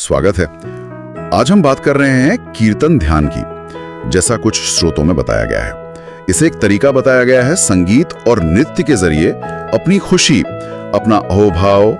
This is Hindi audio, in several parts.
स्वागत है। आज हम बात कर रहे हैं कीर्तन ध्यान की, जैसा कुछ स्रोतों में बताया गया है। इसे एक तरीका बताया गया है संगीत और नृत्य के जरिए अपनी खुशी, अपना अहोभाव,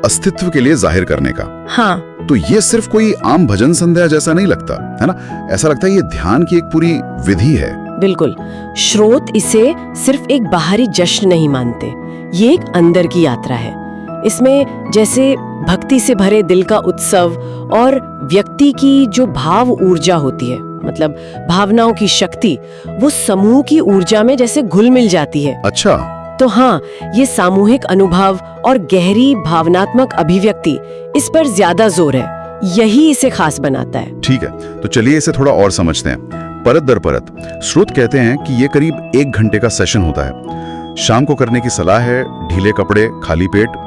अस्तित्व के लिए जाहिर करने का। हाँ। तो ये सिर्फ कोई आम भजन संध्या जैसा नहीं लगता, है ना? ऐसा लगता है ये ध्यान की एक पूरी विधि है। बिल्कुल। स्रोत इसे सिर्फ एक बाहरी जश्न नहीं मानते, ये एक अंदर की यात्रा है। इसमें जैसे भक्ति से भरे दिल का उत्सव और व्यक्ति की जो भाव ऊर्जा होती है, मतलब भावनाओं की शक्ति, वो समूह की ऊर्जा में जैसे घुल मिल जाती है। अच्छा। तो हाँ, ये सामूहिक अनुभव और गहरी भावनात्मक अभिव्यक्ति, इस पर ज्यादा जोर है। यही इसे खास बनाता है। ठीक है, तो चलिए इसे थोड़ा और समझते हैं, परत दर परत। स्रोत कहते हैं कि ये करीब 1 घंटे का सेशन होता है। शाम को करने की सलाह है, ढीले कपड़े, खाली पेट,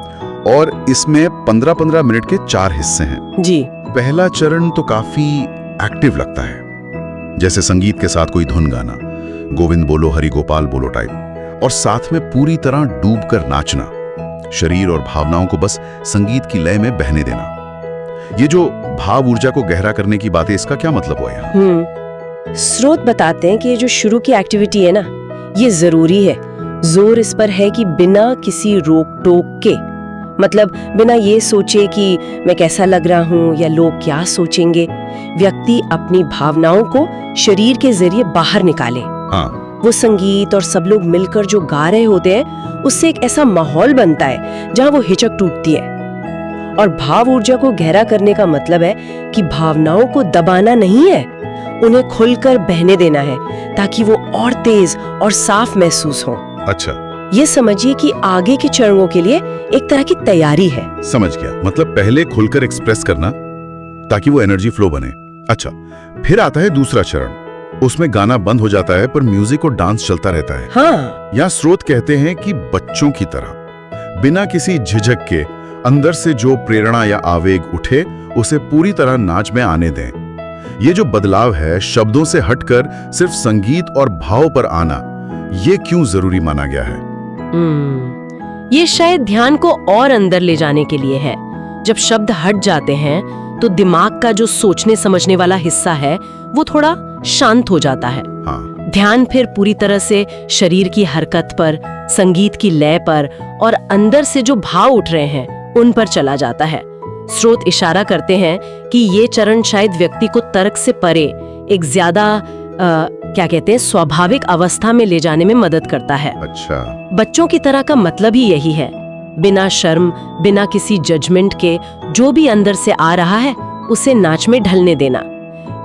और इसमें 15-15 मिनट के 4 हिस्से हैं। जी। पहला चरण तो काफी एक्टिव लगता है, जैसे संगीत के साथ कोई धुन गाना, गोविंद बोलो हरि गोपाल बोलो टाइप, और साथ में पूरी तरह डूबकर नाचना, शरीर और भावनाओं को बस संगीत की लय में बहने देना। ये जो भाव ऊर्जा को गहरा करने की बात है, इसका क्या मतलब हुआ यहाँ? स्रोत बताते हैं कि ये जो शुरू की एक्टिविटी है ना, ये जरूरी है। जोर इस पर है कि बिना किसी रोक टोक के, मतलब बिना ये सोचे कि मैं कैसा लग रहा हूँ या लोग क्या सोचेंगे, व्यक्ति अपनी भावनाओं को शरीर के जरिए बाहर निकाले। हाँ। वो संगीत और सब लोग मिलकर जो गा रहे होते हैं, उससे एक ऐसा माहौल बनता है जहाँ वो हिचक टूटती है। और भाव ऊर्जा को गहरा करने का मतलब है कि भावनाओं को दबाना नहीं है, उन्हें खुलकर बहने देना है, ताकि वो और तेज और साफ महसूस हो। अच्छा। ये समझिए कि आगे के चरणों के लिए एक तरह की तैयारी है। समझ गया, मतलब पहले खुलकर एक्सप्रेस करना ताकि वो एनर्जी फ्लो बने। अच्छा, फिर आता है दूसरा चरण। उसमें गाना बंद हो जाता है पर म्यूजिक और डांस चलता रहता है। हाँ। यहाँ स्रोत कहते हैं कि बच्चों की तरह, बिना किसी झिझक के, अंदर से जो प्रेरणा या आवेग उठे उसे पूरी तरह नाच में आने दें। ये जो बदलाव है, शब्दों से हटकर सिर्फ संगीत और भाव पर आना, ये क्यों जरूरी माना गया है? ये शायद ध्यान को और अंदर ले जाने के लिए है। जब शब्द हट जाते हैं तो दिमाग का जो सोचने समझने वाला हिस्सा है, वो थोड़ा शांत हो जाता है। हाँ। ध्यान फिर पूरी तरह से शरीर की हरकत पर, संगीत की लय पर और अंदर से जो भाव उठ रहे हैं उन पर चला जाता है। स्रोत इशारा करते हैं कि ये चरण शायद व्यक्ति को तर्क से परे एक ज्यादा क्या कहते हैं, स्वाभाविक अवस्था में ले जाने में मदद करता है। अच्छा। बच्चों की तरह का मतलब ही यही है, बिना शर्म, बिना किसी जजमेंट के जो भी अंदर से आ रहा है उसे नाच में ढलने देना।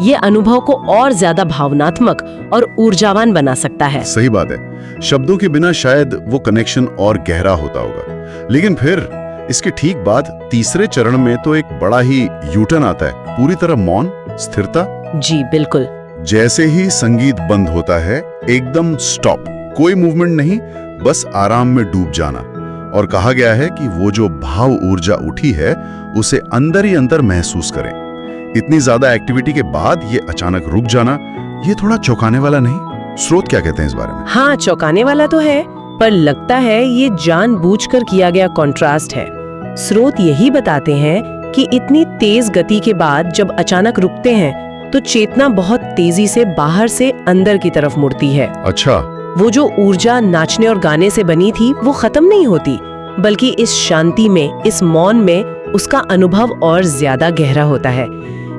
ये अनुभव को और ज्यादा भावनात्मक और ऊर्जावान बना सकता है। सही बात है, शब्दों के बिना शायद वो कनेक्शन और गहरा होता होगा। लेकिन फिर इसके ठीक बाद तीसरे चरण में तो एक बड़ा ही यूटर्न आता है, पूरी तरह मौन, स्थिरता। जी बिल्कुल। जैसे ही संगीत बंद होता है, एकदम स्टॉप, कोई मूवमेंट नहीं, बस आराम में डूब जाना। और कहा गया है कि वो जो भाव ऊर्जा उठी है उसे अंदर ही अंदर महसूस करें। इतनी ज्यादा एक्टिविटी के बाद ये अचानक रुक जाना, ये थोड़ा चौंकाने वाला नहीं? स्रोत क्या कहते हैं इस बारे में? हाँ, चौंकाने वाला तो है, पर लगता है ये जानबूझकर किया गया कॉन्ट्रास्ट है। स्रोत यही बताते हैं कि इतनी तेज गति के बाद जब अचानक रुकते हैं तो चेतना बहुत तेजी से बाहर से अंदर की तरफ मुड़ती है। अच्छा। वो जो ऊर्जा नाचने और गाने से बनी थी वो खत्म नहीं होती, बल्कि इस शांति में, इस मौन में उसका अनुभव और ज्यादा गहरा होता है।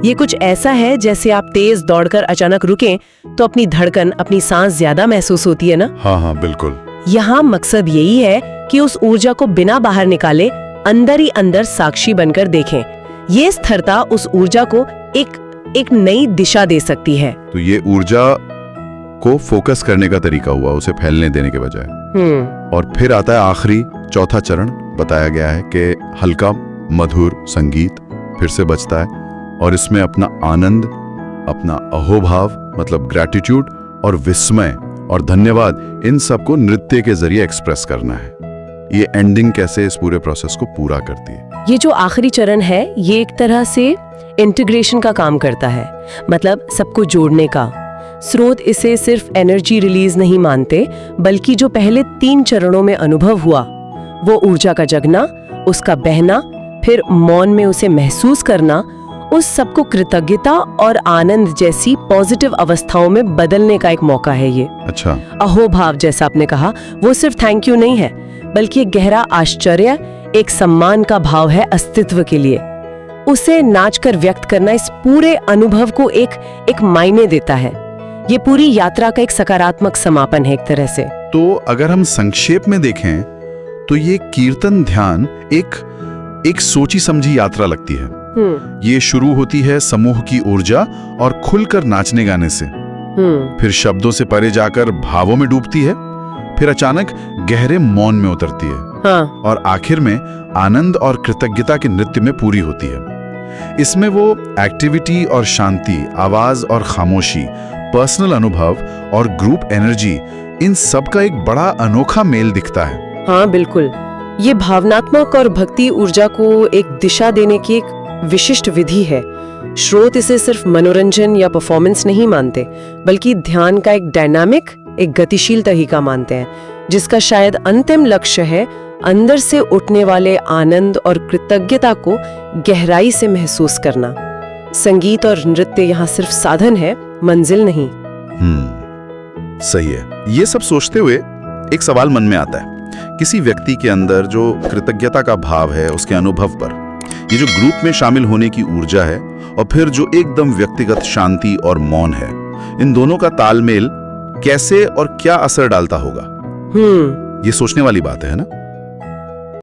ये कुछ ऐसा है जैसे आप तेज दौड़कर अचानक रुकें तो अपनी धड़कन, अपनी सांस ज्यादा महसूस होती है ना? हाँ, बिल्कुल। यहाँ मकसद यही है कि उस ऊर्जा को बिना बाहर निकाले अंदर ही अंदर साक्षी बनकर देखें। ये स्थिरता उस ऊर्जा को एक नई दिशा दे सकती है। तो ये ऊर्जा को फोकस करने का तरीका हुआ, उसे फैलने देने के बजाय। और फिर आता है आखिरी, चौथा चरण। बताया गया है कि हल्का मधुर संगीत फिर से बजता है और इसमें अपना आनंद, अपना अहोभाव, मतलब ग्रैटिट्यूड और विस्मय और धन्यवाद, इन सब को नृत्य के जरिए एक्सप्रेस करना है। ये एंडिंग कैसे इस पूरे प्रोसेस को पूरा करती है? ये जो आखिरी चरण है, ये एक तरह से इंटीग्रेशन का काम करता है, मतलब सबको जोड़ने का। स्रोत इसे सिर्फ एनर्जी रिलीज नहीं मानते, बल्कि जो पहले 3 चरणों में अनुभव हुआ, वो ऊर्जा का जगना, उसका बहना, फिर मौन में उसे महसूस करना उस सबको कृतज्ञता और आनंद जैसी पॉजिटिव अवस्थाओं में बदलने का एक मौका है ये। अच्छा। अहोभाव जैसा आपने कहा, वो सिर्फ थैंक यू नहीं है, बल्कि एक गहरा आश्चर्य, एक सम्मान का भाव है अस्तित्व के लिए। उसे नाचकर व्यक्त करना इस पूरे अनुभव को एक मायने देता है। ये पूरी यात्रा का एक सकारात्मक समापन है एक तरह से। तो अगर हम संक्षेप में देखें तो ये कीर्तन ध्यान एक सोची समझी यात्रा लगती है। ये शुरू होती है समूह की ऊर्जा और खुलकर नाचने गाने से, फिर शब्दों से परे जाकर भावों में डूबती है, फिर अचानक गहरे मौन में उतरती है, हाँ। और आखिर में आनंद और कृतज्ञता के नृत्य में पूरी होती है। इसमें वो एक्टिविटी और शांति, आवाज और खामोशी, पर्सनल अनुभव और ग्रुप एनर्जी, इन सब का एक बड़ा अनोखा मेल दिखता है। हाँ बिल्कुल, ये भावनात्मक और भक्ति ऊर्जा को एक दिशा देने की एक विशिष्ट विधि है। श्रोत इसे सिर्फ मनोरंजन या परफॉर्मेंस नहीं मानते, बल्कि ध्यान का एक डायनामिक, एक गतिशील तरीका मानते हैं, जिसका शायद अंतिम लक्ष्य है अंदर से उठने वाले आनंद और कृतज्ञता को गहराई से महसूस करना। संगीत और नृत्य यहाँ सिर्फ साधन है, मंजिल नहीं। सही है। ये सब सोचते हुए एक सवाल मन में आता है, किसी व्यक्ति के अंदर जो कृतज्ञता का भाव है, उसके अनुभव पर ये जो ग्रुप में शामिल होने की ऊर्जा है, और फिर जो एकदम व्यक्तिगत शांति और मौन है, इन दोनों का तालमेल कैसे और क्या असर डालता होगा? ये सोचने वाली बात है ना?